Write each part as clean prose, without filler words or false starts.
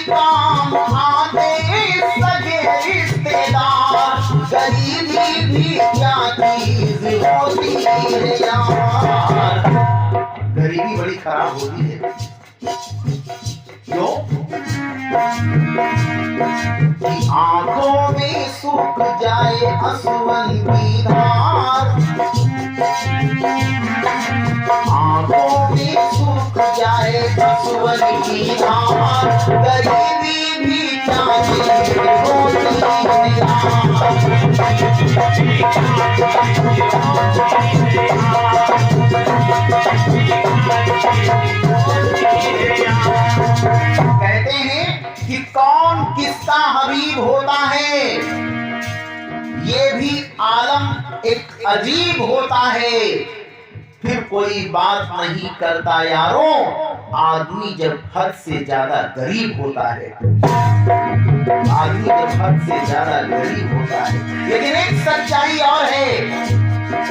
काम आते सगे रिश्तेदार, गरीबी भी क्या चीज होती है यार। गरीबी बड़ी खराब होती है। क्यों? कि आंखों में सूख जाए आंसुओं की धार, आंखों में सूख जाए आंसुओं की धार, गरीबी भी क्या चीज होती है यार। कहते हैं कि कौन किसका हबीब होता है, ये भी आलम एक अजीब होता है। फिर कोई बात नहीं करता यारों, आदमी जब हद से ज्यादा गरीब होता है, आदमी जब हद से ज्यादा गरीब होता है। लेकिन एक सच्चाई और है,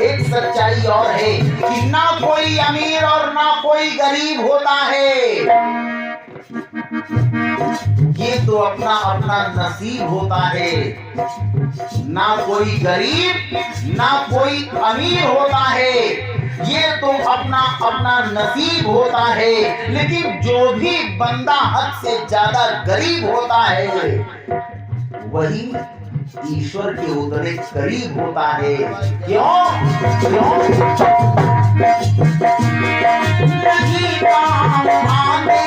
एक सच्चाई और है कि ना कोई अमीर और ना कोई गरीब होता है। ये तो अपना अपना नसीब होता है। ना कोई गरीब ना कोई अमीर होता है, ये तो अपना अपना नसीब होता है। लेकिन जो भी बंदा हद से ज्यादा गरीब होता है, वही ईश्वर के उतने करीब होता है। क्यों? क्यों? नहीं काम आते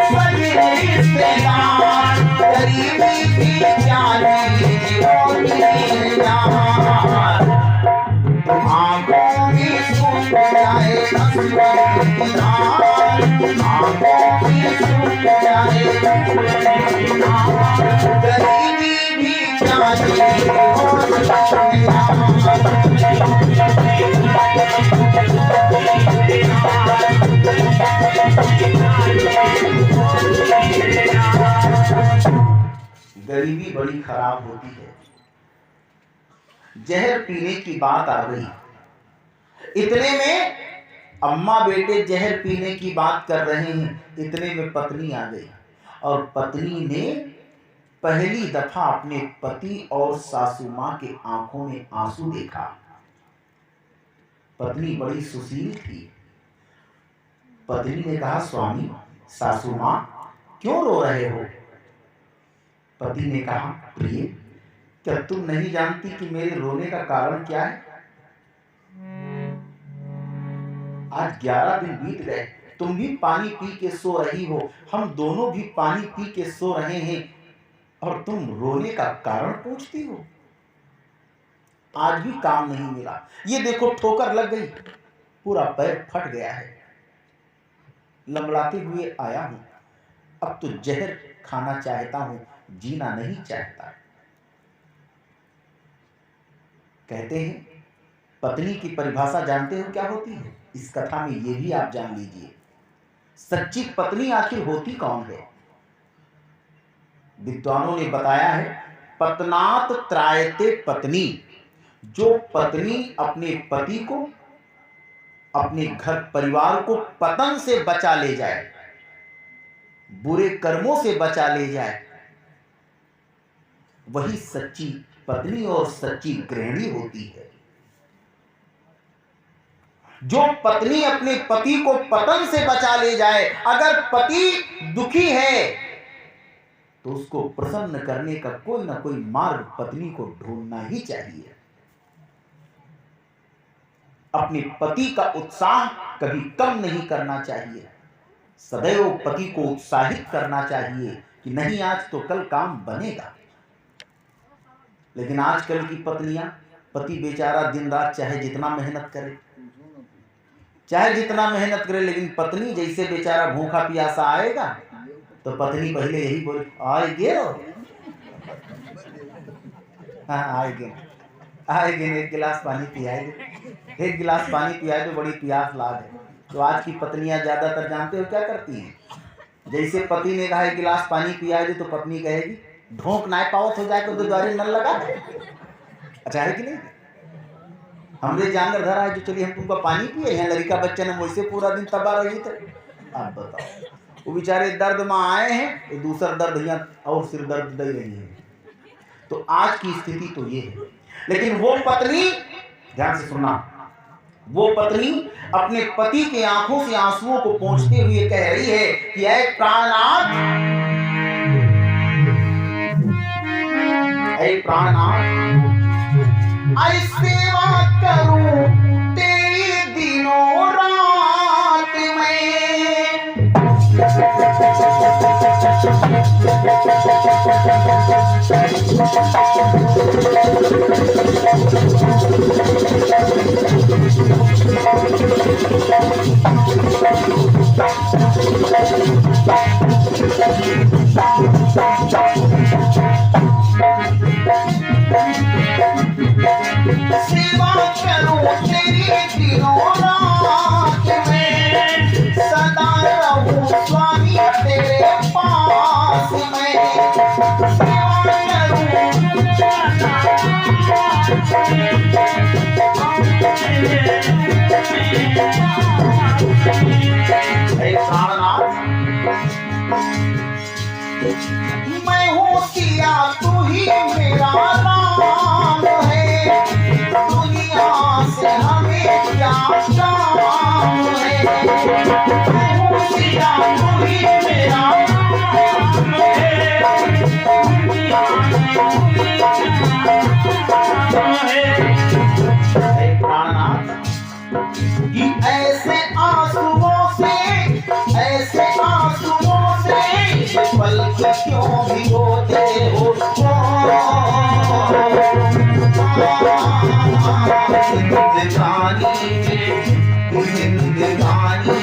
सगे रिश्तेदार, गरीबी भी क्या चीज होती है यार। आंखों में सूख जाए आंसुओं की धार, आंखों में सूख जाए आंसुओं की धार, गरीबी भी क्या चीज होती है यार। गरीबी बड़ी खराब होती है। जहर पीने की बात आ गई, इतने में अम्मा बेटे जहर पीने की बात कर रहे हैं, इतने में पत्नी आ गई और पत्नी ने पहली दफा अपने पति और सासू मां के आंखों में आंसू देखा। पत्नी बड़ी सुशील थी। पत्नी ने कहा, स्वामी सासू मां क्यों रो रहे हो? पति ने कहा, प्रिय क्या तुम नहीं जानती कि मेरे रोने का कारण क्या है? आज 11 दिन बीत गए, तुम भी पानी पी के सो रही हो, हम दोनों भी पानी पी के सो रहे हैं, और तुम रोने का कारण पूछती हो। आज भी काम नहीं मिला, ये देखो ठोकर लग गई, पूरा पैर फट गया है, लंगड़ाते हुए आया हूं, अब तो जहर खाना चाहता हूं, जीना नहीं चाहता। कहते हैं पत्नी की परिभाषा जानते हो क्या होती है? इस कथा में ये भी आप जान लीजिए, सच्ची पत्नी आखिर होती कौन है? विद्वानों ने बताया है, पत्नात त्रायते पत्नी, जो पत्नी अपने पति को, अपने घर परिवार को पतन से बचा ले जाए, बुरे कर्मों से बचा ले जाए, वही सच्ची पत्नी और सच्ची गृहिणी होती है। जो पत्नी अपने पति को पतन से बचा ले जाए, अगर पति दुखी है तो उसको प्रसन्न करने का कोई ना कोई मार्ग पत्नी को ढूंढना ही चाहिए। अपने पति का उत्साह कभी कम नहीं करना चाहिए, सदैव पति को उत्साहित करना चाहिए कि नहीं आज तो कल काम बनेगा। लेकिन आजकल की पत्नियां, पति बेचारा दिन रात चाहे जितना मेहनत करे, चाहे जितना मेहनत करे, लेकिन पत्नी जैसे बेचारा भूखा प्यासा आएगा तो पत्नी पहले यही बोले, आएगे हाँ आएगे आएगे, एक गिलास पानी पियाएगे, एक गिलास पानी पियाए तो बड़ी प्यास लाग है। तो आज की पत्नियां ज्यादातर जानते हो क्या करती हैं? जैसे पति ने कहा एक गिलास पानी पिया है तो पत्नी कहेगी ढोंक ना पावत हो जाए तो द्वारे नल लगा। अच्छा है कि नहीं? हमरे जानकर धरा है जो चलिए हम तुमको पानी पिए हैं, लड़का बच्चा ने मुझसे पूरा दिन तबाह रही थे। आप बताओ, वो बेचारे दर्द में आए हैं तो दूसरा दर्द यहाँ और सिर दर्द दे रही है। तो आज की स्थिति तो ये है। लेकिन वो पत्नी, ध्यान से सुनना, वो पत्नी अपने पति के आंखों से आंसुओं को पोंछते हुए कह रही है कि ऐ प्राणनाथ, ऐ प्राणनाथ, ऐ सेवा करूं तेरी दिनों रात में। सेवा करूं तेरी दिनों रात में, सदा रहूं स्वामी तेरे पास में। सेवा प्राणनाथ, मैं हूँ किया तू ही मेरा नाम है, दुनिया से हमें क्या काम है। मैं हूँ किया तू ही मेरा नाम है, दुनिया से प्राणनाथ, कि ऐसे आंसुओं से, ऐसे आंसुओं से पल क्यों भिगोते हो। जिंदगानी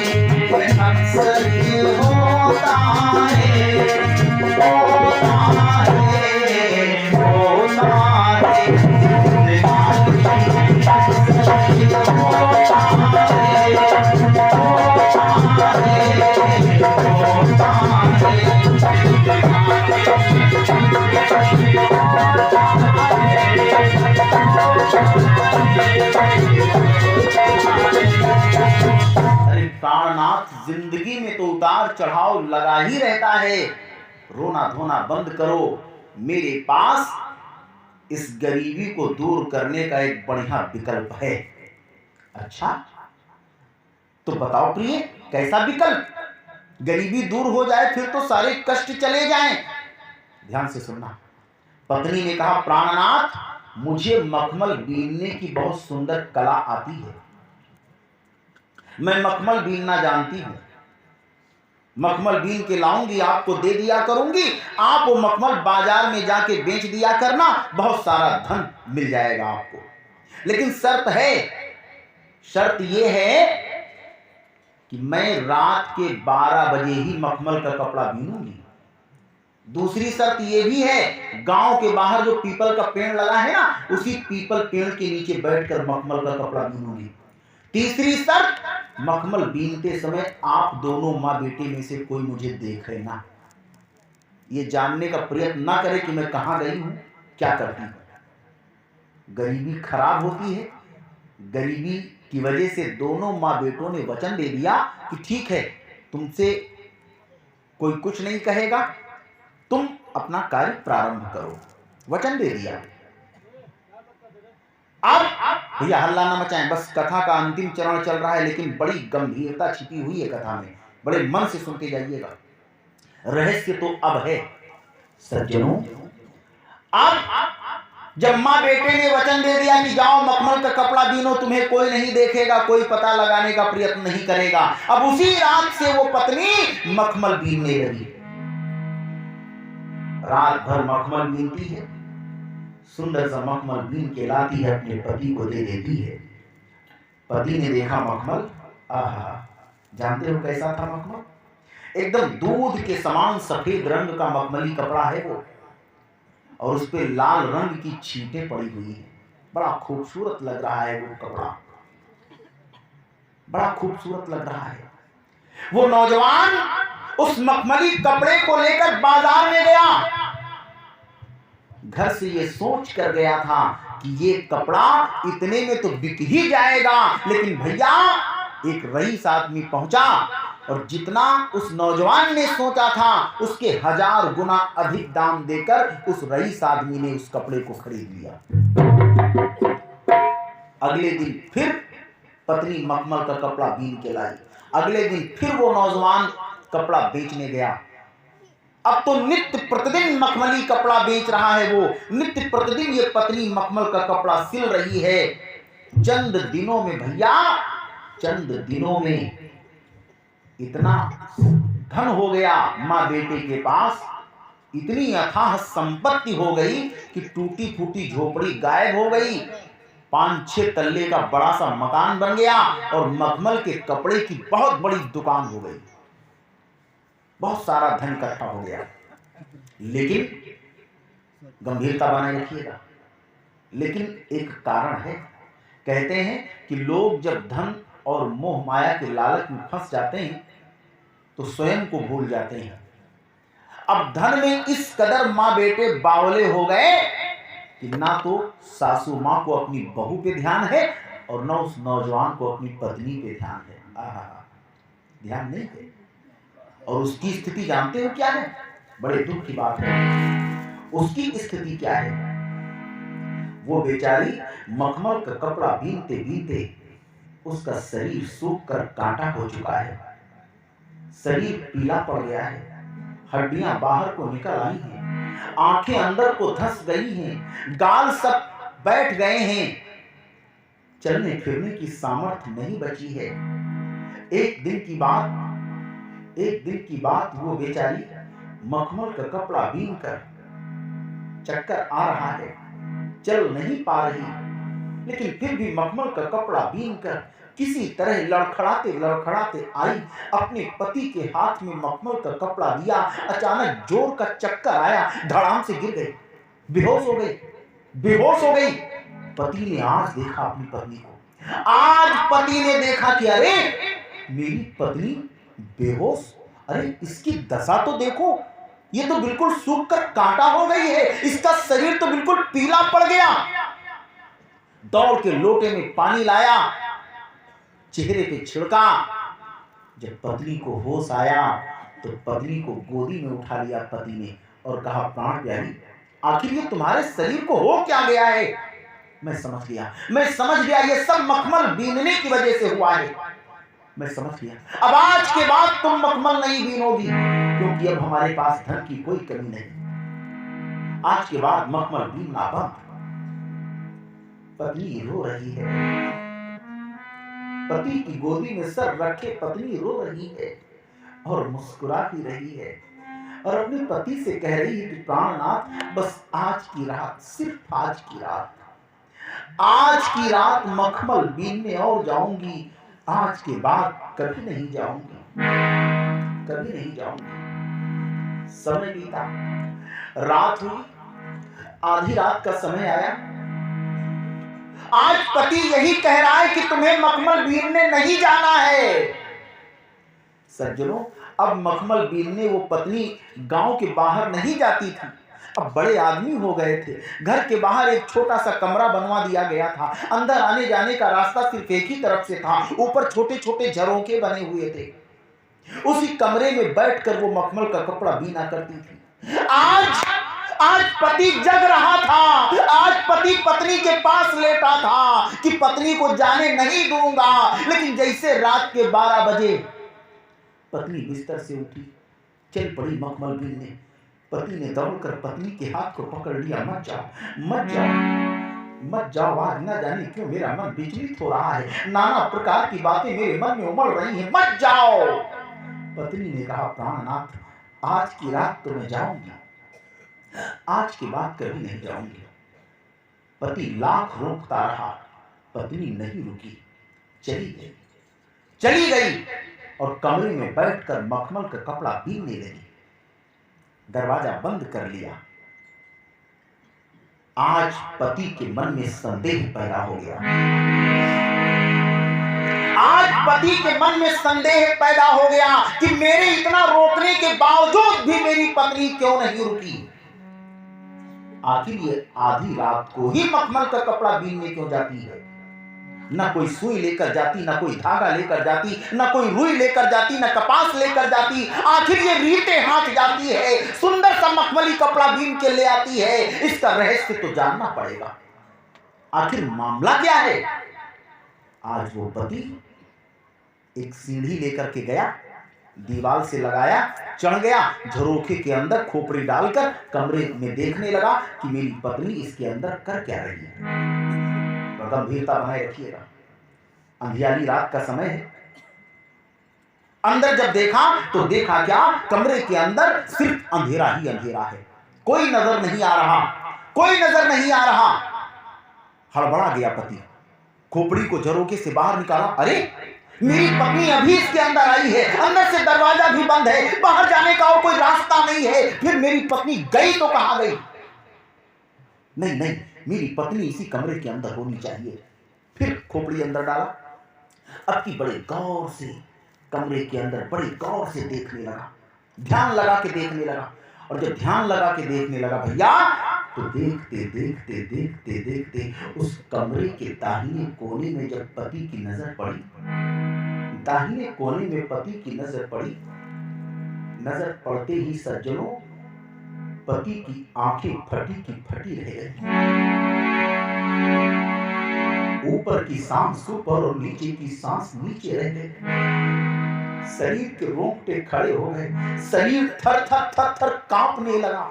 में अक्सर ये होता है, होता है, होता है। जिंदगानी प्राणनाथ, जिंदगी में तो उतार चढ़ाव लगा ही रहता है। रोना धोना बंद करो, मेरे पास इस गरीबी को दूर करने का एक बढ़िया विकल्प है। अच्छा तो बताओ प्रिय, कैसा विकल्प? गरीबी दूर हो जाए फिर तो सारे कष्ट चले जाएं। ध्यान से सुनना। पत्नी ने कहा प्राणनाथ, मुझे मखमल बीनने की बहुत सुंदर कला आती है, मैं मखमल बीनना जानती हूं, मखमल बीन के लाऊंगी, आपको दे दिया करूंगी, आप वो मखमल बाजार में जाके बेच दिया करना, बहुत सारा धन मिल जाएगा आपको। लेकिन शर्त है, शर्त यह है कि मैं रात के 12 बजे ही मखमल का कपड़ा बीनूंगी। दूसरी शर्त यह भी है, गांव के बाहर जो पीपल का पेड़ लगा है ना, उसी पीपल पेड़ के नीचे बैठकर मखमल का कपड़ा बीनूंगी। तीसरी शर्त, मखमल बीनते समय आप दोनों माँ बेटे में से कोई मुझे देखे ना, ये जानने का प्रयत्न ना करे कि मैं कहां गई हूं, क्या करती हूं। गरीबी खराब होती है। गरीबी की वजह से दोनों माँ बेटों ने वचन दे दिया कि ठीक है, तुमसे कोई कुछ नहीं कहेगा, तुम अपना कार्य प्रारंभ करो। वचन दे दिया। अब भैया हल्ला ना मचाएं, बस कथा का अंतिम चरण चल रहा है, लेकिन बड़ी गंभीरता छिपी हुई है कथा में, बड़े मन से सुनते जाइएगा। रहस्य तो अब है सज्जनों। अब जब माँ बेटे ने वचन दे दिया कि जाओ मखमल का कपड़ा बीनो, तुम्हें कोई नहीं देखेगा, कोई पता लगाने का प्रयत्न नहीं करेगा, अब उसी रात से वो पत्नी मखमल बीनने लगी। रात भर मखमल बीनती है, सुंदर सा मखमल बीन के लाती है, अपने पति को दे देती है। पति ने देखा मखमल, आहा, जानते हो कैसा था मखमल? एकदम दूध के समान सफेद रंग का मखमली कपड़ा है वो, और उस पे लाल रंग की छींटें पड़ी हुई है। बड़ा खूबसूरत लग रहा है वो कपड़ा, बड़ा खूबसूरत लग रहा है। वो नौजवान उस मखमली कपड़े को लेकर बाजार में गया। घर से ये सोच कर गया था कि ये कपड़ा इतने में तो बिक ही जाएगा, लेकिन भैया एक रईस आदमी पहुंचा और जितना उस नौजवान ने सोचा था उसके 1000 गुना अधिक दाम देकर उस रईस आदमी ने उस कपड़े को खरीद लिया। अगले दिन फिर पत्नी मखमल का कपड़ा बीन के लाई। अगले दिन फिर वो नौजवान कपड़ा बेचने गया। अब तो नित्य प्रतिदिन मखमली कपड़ा बेच रहा है, वो नित्य प्रतिदिन ये पत्नी मखमल का कपड़ा सिल रही है। चंद दिनों में भैया, चंद दिनों में इतना धन हो गया माँ बेटे के पास, इतनी अथाह संपत्ति हो गई कि टूटी फूटी झोपड़ी गायब हो गई, 5-6 तल्ले का बड़ा सा मकान बन गया और मखमल के कपड़े की बहुत बड़ी दुकान हो गई। बहुत सारा धन इकट्ठा हो गया। लेकिन गंभीरता बनाए रखिएगा, लेकिन एक कारण है। कहते हैं कि लोग जब धन और मोह माया के लालच में फंस जाते हैं तो स्वयं को भूल जाते हैं। अब धन में इस कदर माँ बेटे बावले हो गए कि ना तो सासू माँ को अपनी बहू पे ध्यान है और ना उस नौजवान को अपनी पत्नी पे ध्यान है। ध्यान नहीं है। और उसकी स्थिति जानते हो क्या है? बड़े दुख की बात है। उसकी स्थिति क्या है? वो बेचारी मखमल का कपड़ा बीनते बीनते उसका शरीर सूख कर कांटा हो चुका है, शरीर पीला पड़ गया है, हड्डियां बाहर को निकल आई हैं, आंखें अंदर को धंस गई हैं, गाल सब बैठ गए हैं, चलने फिरने की सामर्थ्य नहीं बची है। एक दिन की बात वो बेचारी मखमल का कपड़ा बीन कर चक्कर आ रहा है, चल नहीं पा रही, लेकिन फिर भी मखमल का कपड़ा बीन कर किसी तरह लड़खड़ाते लड़खड़ाते आई, अपने पति के हाथ में मखमल का कपड़ा दिया। अचानक जोर का चक्कर आया, धड़ाम से गिर गई, बेहोश हो गई। पति ने आज देखा अपनी पत्नी को, आज पति ने देखा कि अरे मेरी पत्नी बेहोश, अरे इसकी दशा तो देखो, ये तो बिल्कुल सूख कर कांटा हो गई है, इसका शरीर तो बिल्कुल पीला पड़ गया। दौड़ के लोटे में पानी लाया, चेहरे पे छिड़का। जब पत्नी को होश आया तो पत्नी को गोदी में उठा लिया पति ने और कहा, प्राण प्यारी, आखिर ये तुम्हारे शरीर को हो क्या गया है? मैं समझ गया ये सब मखमल बीनने की वजह से हुआ है। मैं समझ गया, अब आज के बाद तुम मखमल नहीं बीनोगी, क्योंकि अब हमारे पास धन की कोई कमी नहीं। आज के बाद मखमल बीनना बंद। पत्नी रो रही है, पति की गोदी में सर रखे पत्नी रो रही है और मुस्कुरा भी रही है और अपने पति से कह रही है कि प्राणनाथ, बस आज की रात, सिर्फ आज की रात मखमल बीनने और जाऊंगी, आज के बाद कभी नहीं जाऊंगी। समय बीता, रात हुई, आधी रात का समय आया। आज पति यही कह रहा है कि तुम्हें मखमल बीनने नहीं जाना है। सज्जनों, अब मखमल बीनने वो पत्नी गांव के बाहर नहीं जाती थी, अब बड़े आदमी हो गए थे। घर के बाहर एक छोटा सा कमरा बनवा दिया गया था, अंदर आने जाने का रास्ता सिर्फ एक ही तरफ से था, ऊपर छोटे छोटे झरोखे बने हुए थे। उसी कमरे में बैठकर वो मखमल का कपड़ा बीना करती थी। आज पति जग रहा था, आज पति पत्नी के पास लेटा था कि पत्नी को जाने नहीं दूंगा, लेकिन जैसे रात के 12 बजे पत्नी बिस्तर से उठी, चल पड़ी मखमल बीनने। पति ने दौड़कर पत्नी के हाथ को पकड़ लिया, मत जाओ, आज न जाने क्यों मेरा मन विचलित हो रहा है, नाना प्रकार की बातें मेरे मन में उमड़ रही हैं, मत जाओ। पत्नी ने कहा, प्राणनाथ, आज की रात तो मैं जाऊंगी, आज के बाद कभी नहीं जाऊंगी। पति लाख रोकता रहा, पत्नी नहीं रुकी, चली गई और कमरे में बैठकर मखमल का कपड़ा बीनने लगी। दरवाजा बंद कर लिया। आज पति के मन में संदेह पैदा हो गया। आज पति के मन में संदेह पैदा हो गया कि मेरे इतना रोकने के बावजूद भी मेरी पत्नी क्यों नहीं रुकी। आखिर ये आधी रात को ही मखमल का कपड़ा बीनने क्यों जाती है? ना कोई सुई लेकर जाती, ना कोई धागा लेकर जाती, ना कोई रुई लेकर जाती, ना कपास लेकर जाती। आखिर ये रीते हाथ जाती है, सुंदर सा मखमली कपड़ा बीन के ले आती है। इसका रहस्य तो जानना पड़ेगा। आखिर मामला क्या है? आज वो पति एक सीढ़ी लेकर के गया, दीवार से लगाया, चढ़ गया, झरोखे के अंदर खोपड़ी डालकर कमरे में देखने लगा कि मेरी पत्नी इसके अंदर कर क्या रही है। गंभीरता बनाए रखिएगा, अंधियारी रात का समय है। अंदर जब देखा तो देखा क्या, कमरे के अंदर सिर्फ अंधेरा ही अंधेरा है, कोई नजर नहीं आ रहा, कोई नजर नहीं आ रहा। हड़बड़ा गया पति, खोपड़ी को झरोखे से बाहर निकाला। अरे मेरी पत्नी अभी इसके अंदर आई है, अंदर से दरवाजा भी बंद है, बाहर जाने का और कोई रास्ता नहीं है। फिर मेरी पत्नी गई तो कहां गई? नहीं नहीं, मेरी पत्नी इसी कमरे के अंदर होनी चाहिए। फिर खोपड़ी अंदर डाला। अब की बड़े गौर से कमरे के अंदर बड़े गौर से देखने लगा, ध्यान लगा के देखने लगा। और जब ध्यान लगा के देखने लगा भैया, तो देखते देखते देखते देखते उस कमरे के दाहिने कोने में जब पति की नजर पड़ी, दाहिने कोने में पति की नजर पड़ी, नजर पड़ते ही सज्जनों पति की आंखें फटी की फटी रह गई। ऊपर की सांस ऊपर और नीचे की सांस नीचे रह गई। शरीर के रोंगटे खड़े हो गए, शरीर थर थर थर थर कांपने लगा,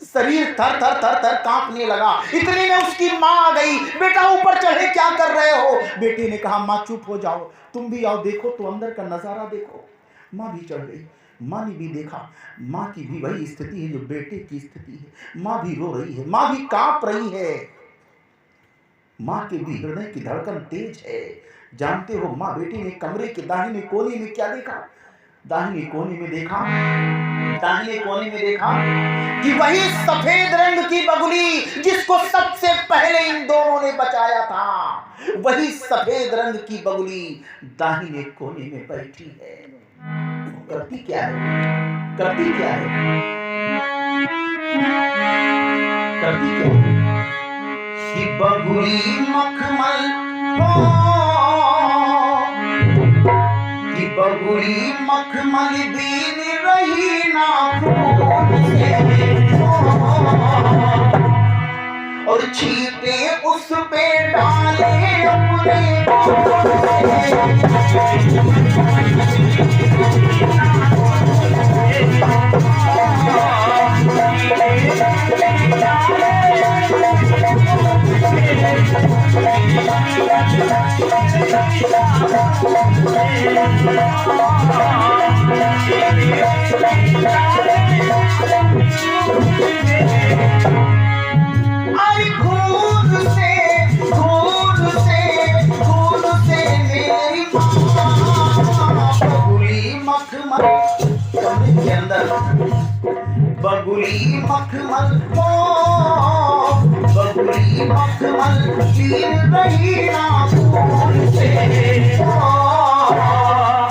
शरीर थर थर थर थर कांपने लगा। इतने में उसकी मां आ गई। बेटा ऊपर चढ़े, क्या कर रहे हो? बेटे ने कहा मां चुप हो जाओ, तुम भी आओ, देखो तो अंदर का नजारा देखो। मां भी चढ़ गई, मां ने भी देखा। मां की भी वही स्थिति है जो बेटे की स्थिति है। मां भी रो रही है, मां भी कांप रही है, मां के भी हृदय की धड़कन तेज है। जानते हो मां बेटे ने कमरे के दाहिने कोने में क्या देखा? दाहिने कोने में देखा, दाहिने कोने में देखा कि वही सफेद रंग की बगुली जिसको सबसे पहले इन दोनों ने बचाया था, वही सफेद रंग की बगुली दाहिने कोने में बैठी है। करती क्या है? करती क्या है? करती क्या है? कि बगुली मखमल हो, कि बगुली मखमल बीन रही नाखून से, और छींटे उस पे डाले अपने बगुली मखमल हो, बगुली मखमल बीन रही नाखून से,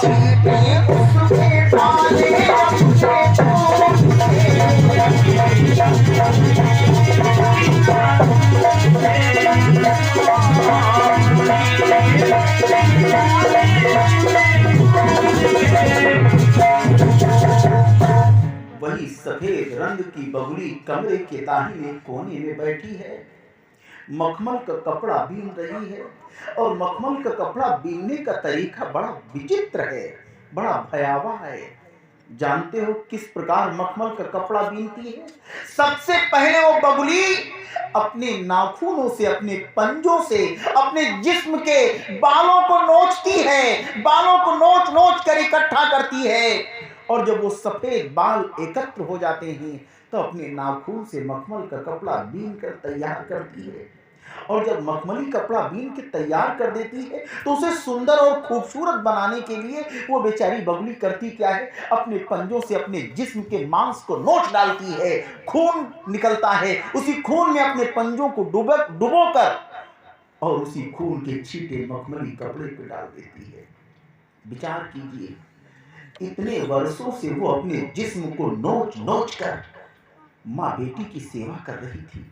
छींटे उसके डाले वही सफेद रंग की बगुली कमरे के दाहिने कोने में बैठी है, मखमल का कपड़ा बीन रही है। और मखमल का कपड़ा बीनने का तरीका बड़ा विचित्र है, बड़ा भयावह है। जानते हो किस प्रकार मखमल का कपड़ा बीनती है? सबसे पहले वो बगुली अपने नाखूनों से, अपने पंजों से अपने जिस्म के बालों को नोचती है, बालों को नोच नोच कर इकट्ठा करती है। और जब वो सफेद बाल एकत्र हो जाते हैं तो अपने नाखून से मखमल का कपड़ा बीन कर तैयार करती है। और जब मखमली कपड़ा बीन के तैयार कर देती है तो उसे सुंदर और खूबसूरत बनाने के लिए वो बेचारी बगुली करती क्या है? अपने पंजों से अपने जिस्म के मांस को नोच डालती है, खून निकलता है, उसी खून में अपने पंजों को डुबोकर और उसी खून के छींटे मखमली कपड़े पे डाल देती है। विचार कीजिए, इतने वर्षों से वो अपने जिस्म को नोच नोच कर माँ बेटी की सेवा कर रही थी,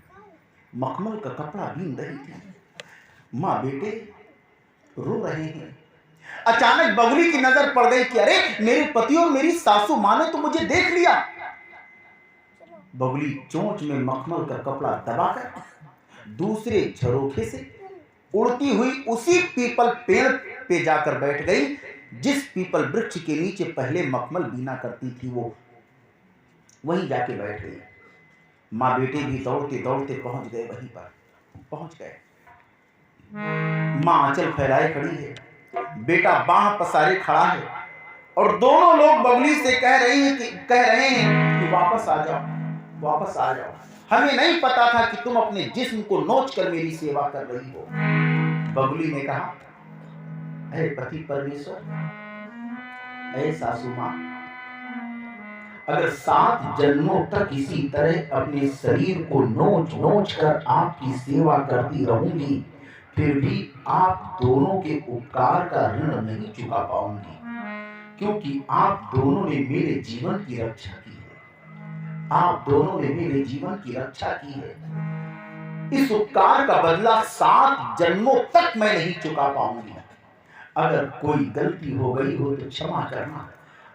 मखमल का कपड़ा बीन रही थी। माँ बेटे रो रहे हैं। अचानक बगुली की नजर पड़ गई कि अरे मेरे पति और मेरी सासू माँ ने तो मुझे देख लिया। बगुली चोंच में मखमल का कपड़ा दबाकर दूसरे झरोखे से उड़ती हुई उसी पीपल पेड़ पे जाकर बैठ गई जिस पीपल वृक्ष के नीचे पहले मखमल बीना करती थी। वो वहीं जाके बैठ गई। माँ बेटे भी दौड़ते दौड़ते पहुंच गए, वहीं पर पहुंच गए। माँ आंचल फैलाए खड़ी है, बेटा बाह पसारे खड़ा है और दोनों लोग बगुली से कह रहे हैं कि वापस आ जाओ, वापस आ जाओ। हमें नहीं पता था कि तुम अपने जिस्म को नोच कर मेरी सेवा कर रही हो। बगुली ने कहा, अरे पति परमेश्वर, अरे सासू माँ, अगर 7 जन्मों तक इसी तरह अपने शरीर को नोच नोच कर आपकी सेवा करती रहूंगी, फिर भी आप दोनों के उपकार का ऋण नहीं चुका पाऊंगी, क्योंकि आप दोनों ने मेरे जीवन की रक्षा की है। आप दोनों ने मेरे जीवन की रक्षा की है। इस उपकार का बदला 7 जन्मों तक मैं नहीं चुका पाऊंगी। अगर कोई गलती हो गई हो तो क्षमा करना।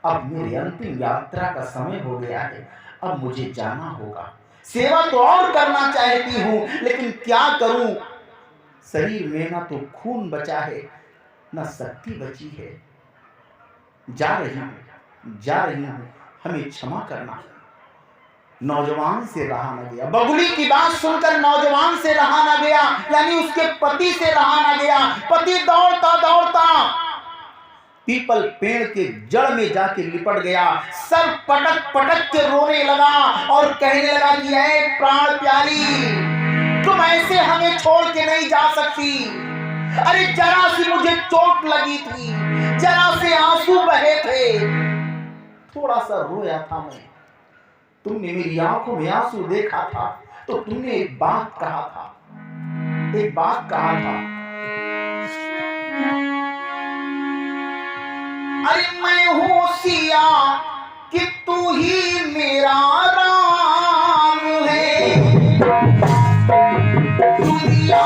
अब मेरी अंतिम यात्रा का समय हो गया है, अब मुझे जाना होगा। सेवा तो और करना चाहती हूँ, लेकिन क्या करूं? शरीर में ना तो खून बचा है, ना शक्ति बची है। जा रही हूँ, हमें क्षमा करना। नौजवान से रहा न गया। बगुली की बात सुनकर नौजवान से रहा न गया, यानी उसके पति से रहा न गया। पति दौड़ता दौड़ता पीपल पेड़ के जड़ में जाके लिपट गया, सर पटक पटक के रोने लगा और कहने लगा कि ऐ प्राण प्यारी, तुम ऐसे हमें छोड़ के नहीं जा सकती। अरे जरा सी मुझे चोट लगी थी, जरा से आंसू बहे थे, थोड़ा सा रोया था मैं, तुमने मेरी आंखों में आंसू देखा था तो तुमने एक बात कहा था, अरे मैं हूँ सिया कि तू ही मेरा राम है, दुनिया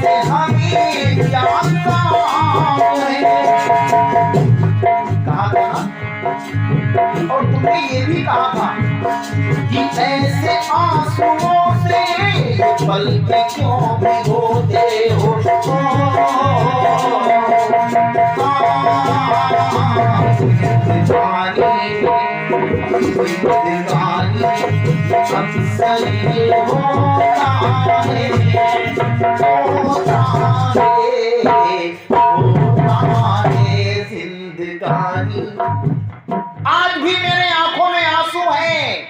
से हमें क्या काम है। कहा था, और तुमने ये भी कहा था कि ऐसे आंसुओं से पल के क्यों भिगोते हो। आज भी मेरे आंखों में आंसू हैं।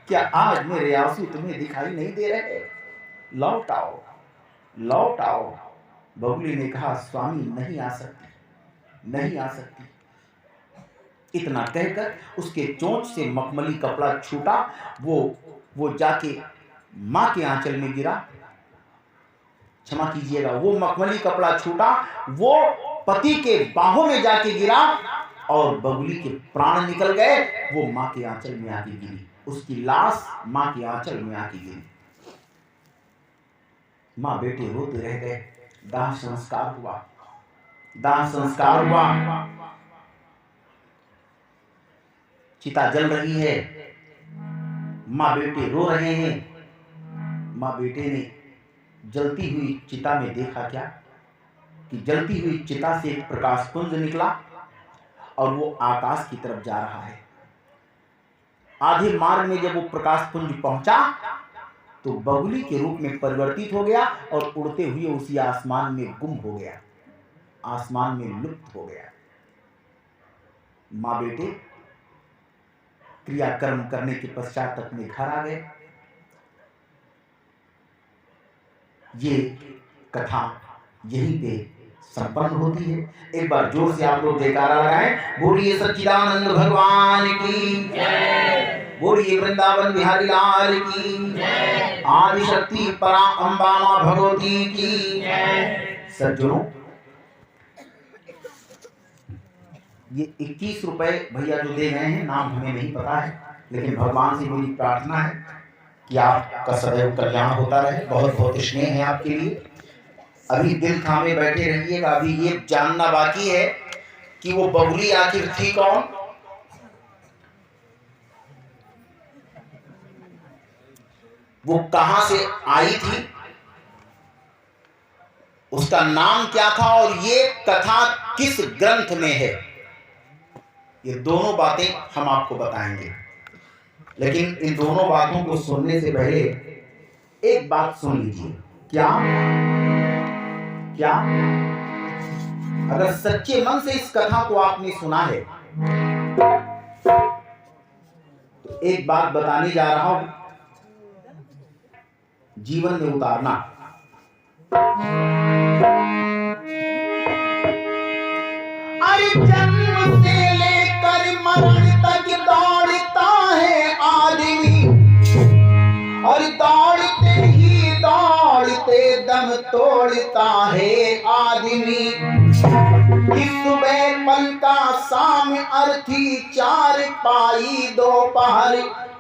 क्या आज मेरे आंसू तुम्हें दिखाई नहीं दे रहे? लौट आओ, लौट आओ। बगुली ने कहा, स्वामी नहीं आ सकती, नहीं आ सकती। इतना कहकर उसके चोंच से मखमली कपड़ा छूटा, वो जाके माँ के आंचल में गिरा। क्षमा कीजिएगा, वो मखमली कपड़ा छूटा, वो पति के बाहों में जाके गिरा और बगुली के प्राण निकल गए। वो माँ के आंचल में आके गिरी, उसकी लाश माँ के आंचल में आके गिरी। माँ बेटे रोते रह गए। दाह संस्कार हुआ, दाह संस्कार हुआ। चिता जल रही है, माँ बेटे रो रहे हैं। माँ बेटे ने जलती हुई चिता में देखा क्या कि जलती हुई चिता से एक प्रकाश पुंज निकला और वो आकाश की तरफ जा रहा है। आधे मार्ग में जब वो प्रकाश पुंज पहुंचा तो बगुली के रूप में परिवर्तित हो गया और उड़ते हुए उसी आसमान में गुम हो गया, आसमान में लुप्त हो गया। माँ बेटे क्रियाकर्म करने के पश्चात अपने घर आ गए। ये कथा यहीं पे संपन्न होती है। एक बार जोर से आप लोग जयकारा लगाएं, बोलिए सच्चिदानंद भगवान की जय। बोलिए वृंदावन बिहारी लाल की, आदि शक्ति परा अम्बा मां भगवती की। सज्जनों, ये 21 रुपए भैया जो दे गए हैं, नाम हमें नहीं पता है, लेकिन भगवान से मेरी प्रार्थना है कि आपका सदैव कल्याण होता रहे। बहुत बहुत स्नेह है आपके लिए। अभी दिल थामे बैठे रहिएगा। अभी ये जानना बाकी है कि वो बबुली आखिर थी कौन। वो कहां से आई थी, उसका नाम क्या था, और ये कथा किस ग्रंथ में है, ये दोनों बातें हम आपको बताएंगे। लेकिन इन दोनों बातों को सुनने से पहले एक बात सुन लीजिए। क्या क्या अगर सच्चे मन से इस कथा को आपने सुना है तो एक बात बताने जा रहा हूं, जीवन में उतारना। अरे जन्म से लेकर मरण तक दौड़ता है आदमी, और दौड़ते ही दौड़ते दम तोड़ता है आदमी। कि सुबह पल का शाम अर्थी 4 पाई दोपहर,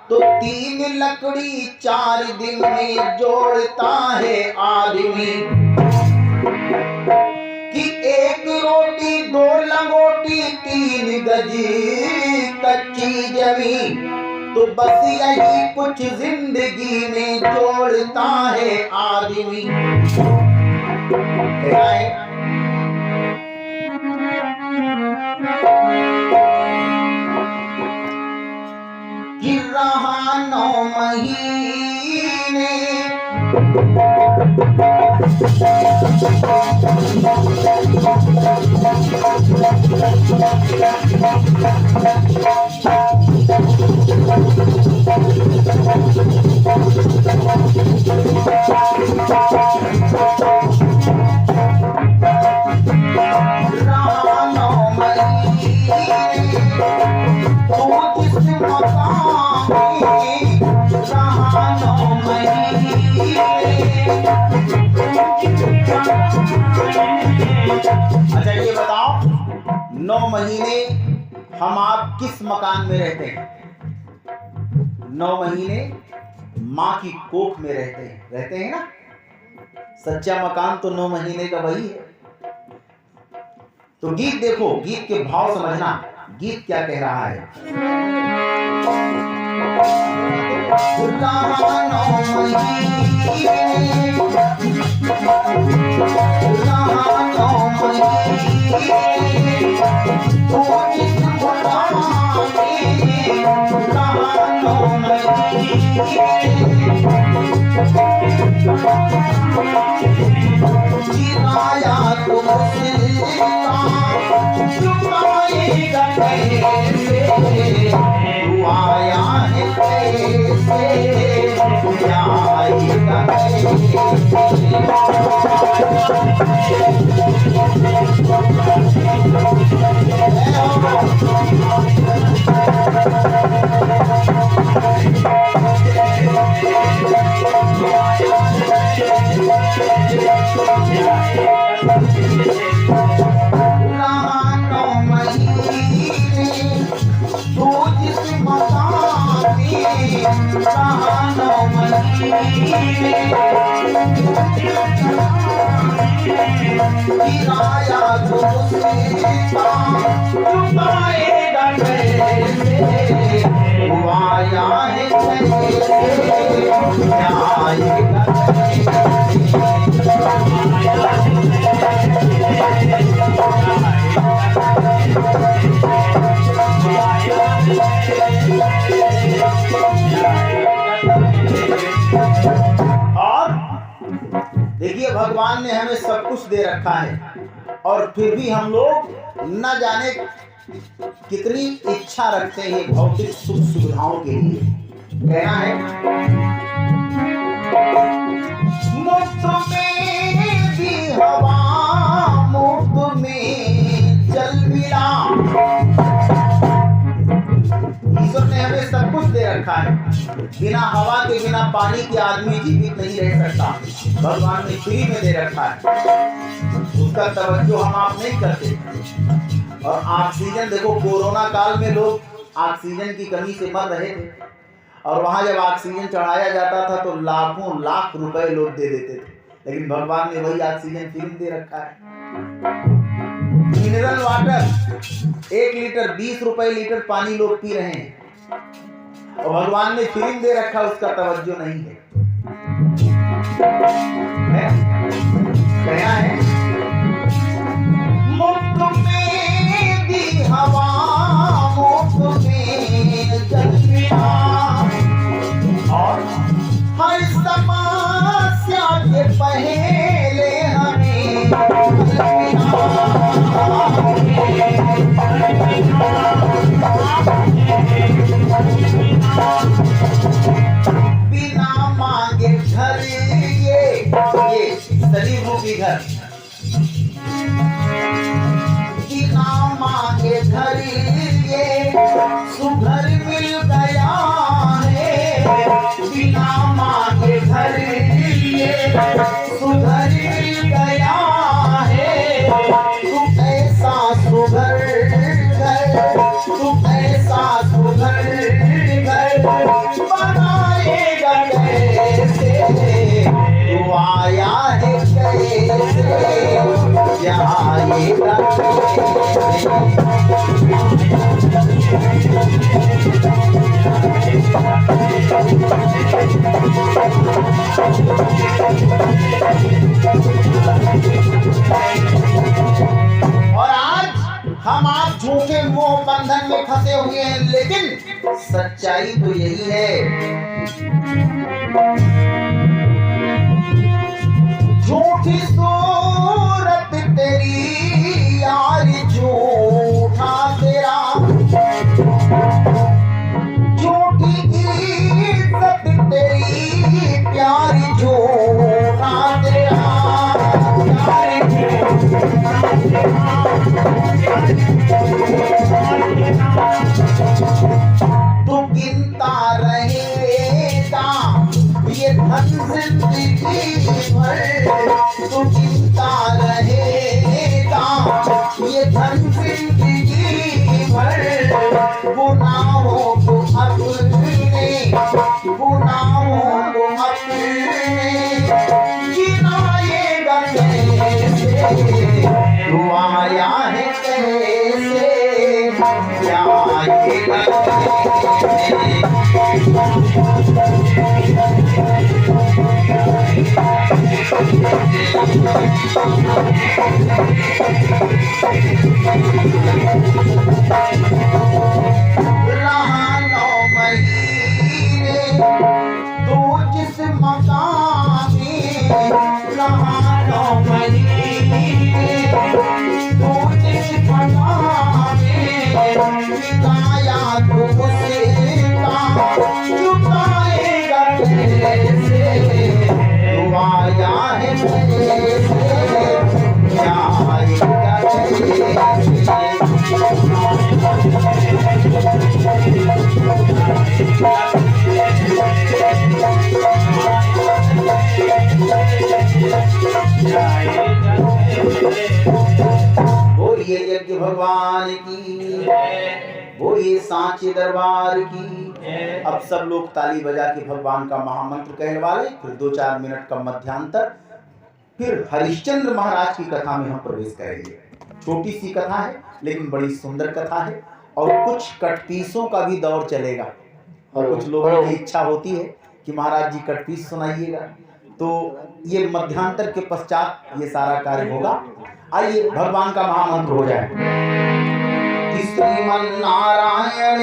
तो 3 लकड़ी 4 दिन में जोड़ता है आदमी। कि 1 रोटी 2 लंगोटी 3 गज कच्ची जमीन, तो बस यही कुछ जिंदगी में जोड़ता है आदमी। क्या है? कि रहा 9 महीने, अच्छा ये बताओ, 9 महीने हम आप किस मकान में रहते हैं? 9 महीने माँ की कोख में रहते हैं ना। सच्चा मकान तो 9 महीने का वही है। तो गीत देखो, गीत के भाव समझना, गीत क्या कह रहा है। देखिए, भगवान ने हमें सब कुछ दे रखा है और फिर भी हम लोग न जाने कितनी इच्छा रखते हैं भौतिक सुख सुविधाओं के लिए। कहना है मुफ्त में भी हवा, मुफ्त में जल मिला। ईश्वर ने हमें सब कुछ दे रखा है। बिना हवा के, बिना पानी के आदमी जीवित नहीं रह सकता। भगवान ने फ्री में दे रखा है, उसका तवज्जो हम आप नहीं करते। और ऑक्सीजन देखो, कोरोना काल में लोग ऑक्सीजन की कमी से मर रहे थे, और वहां जब ऑक्सीजन चढ़ाया जाता था तो लाखों लाख रुपए लोग दे देते थे, लेकिन भगवान ने वही ऑक्सीजन फ्री में दे रखा है। मिनरल वाटर 1 लीटर 20 रुपए लीटर पानी लोग पी रहे हैं, और भगवान ने फ्री दे रखा, उसका तवज्जो नहीं है। क्या है? मुफ्त में दी हवा, मुफ्त में जल मिला, और हर समस्या के पहले हमें बिना मांगे घर, ये शरीर रूपी घर, बिना मांगे घर ये सुघर मिल गया है, बिना मांगे घर ये सुघर मिल गया है। तू ऐसा सुघर घर, तू ऐसा सुघर घर बनाएगा कैसे? तू आया है कैसे? यहाँ आएगा और आज हम आप झूठे मोह बंधन में फंसे हुए हैं, लेकिन सच्चाई तो यही है। झूठी सूरत तेरी यार, झूठा तेरा, झूठी इज्जत तेरी प्यार, झूठा तेरा तू गिनता रहेगा ये धन जिंदगी भर, तू गिनता रहेगा ये धन जिंदगी भर। गुनाहों को अपने, गुनाहों को अपने गिनाएगा कैसे? तू आया है कैसे? क्या आएगा कैसे? रहा 9 महीने तू जिस मकान में, रहा 9 महीने तू जिस मकान में, बिताया तू उसका चुकाएगा कैसे? तू आया है कैसे? क्या आएगा कैसे? बोलिए यज्ञ भगवान की, बोलिए सांचे दरबार की। अब सब लोग ताली बजा के भगवान का महामंत्र कहने वाले, फिर 2-4 मिनट का मध्यांतर, फिर हरिश्चंद्र महाराज की कथा में हम प्रवेश करेंगे। छोटी सी कथा है लेकिन बड़ी सुंदर कथा है, और कुछ कटपीसों का भी दौर चलेगा, और कुछ लोगों की इच्छा होती है कि महाराज जी कटपीस सुनाइएगा, तो ये मध्यांतर के पश्चात ये सारा कार्य होगा। आइए भगवान का महामंत्र हो जाए। श्रीमन्नारायण।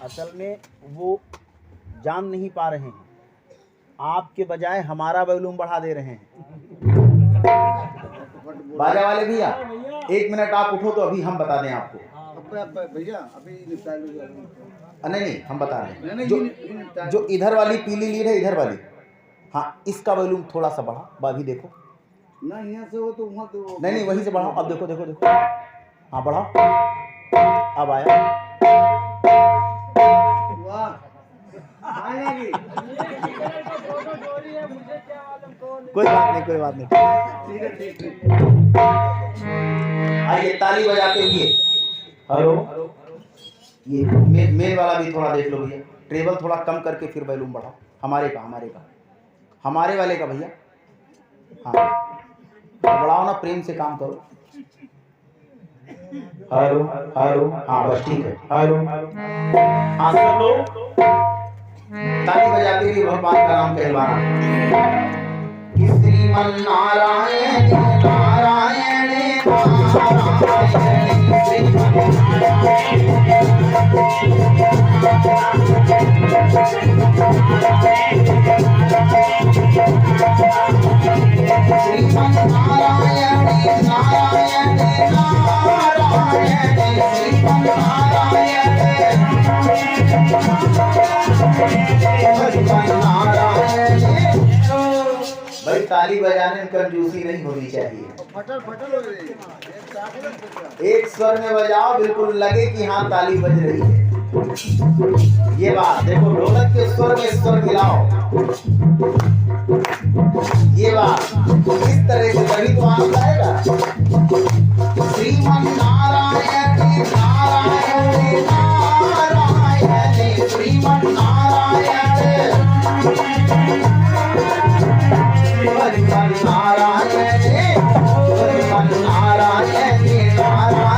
असल में वो जान नहीं पा रहे हैं, आपके बजाय हमारा वॉल्यूम बढ़ा दे रहे हैं। बाजा वाले भैया 1 मिनट आप उठो तो अभी हम बता दें आपको। भैया अभी नहीं हम बता रहे हैं। जो इधर वाली पीली लीड है, इधर वाली, हाँ इसका वॉल्यूम थोड़ा सा बढ़ा, अभी देखो ना, यहाँ से हो तो वहाँ तो नहीं वहीं से बढ़ाओ। अब देखो, हाँ बढ़ाओ, अब आया। वाह आएगी। कोई बात नहीं, कोई बात नहीं। ठीक है, ठीक ठीक। आइए ताली बजाते हुए। हेलो, ये मेन वाला भी थोड़ा देख लो भैया, ट्रेबल थोड़ा कम करके फिर वॉल्यूम बढ़ाओ। हमारे वाले का भैया, हाँ बढ़ाओ ना, प्रेम से काम करो। हेलो हेलो, हाँ बस ठीक है। हेलो, हाँ सब लोग ताली बजाते हुए भगवान का नाम कहलवाना। श्रीमन नारायण नारायण नारायण, श्रीमन नारायण नारायण नारायण, श्रीमन नारायण नारायण। भाई ताली बजाने में कंजूसी नहीं होनी चाहिए। फटल फटल हो रही है। एक स्वर में बजाओ, बिल्कुल लगे कि हाँ ताली बज रही है। ये बात देखो, ढोलक के स्वर में स्वर मिलाओ। ये बात इस तरह से तभी तो आनंद आएगा। श्रीमन नारायण नारायण नारायण, श्रीमन नारायण नारायण नारायण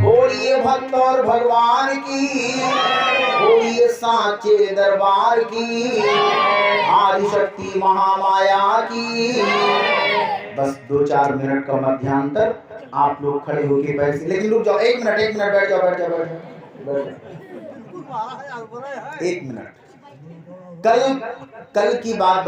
बोलिए भक्त और भगवान की, बोलिए साचे दरबार की, आदिशक्ति महामाया की। बस 2-4 मिनट का मध्यांतर, आप लोग खड़े होके बैठ, लेकिन रुक जाओ, 1 मिनट बैठ जाओ। 1 मिनट। कल की बात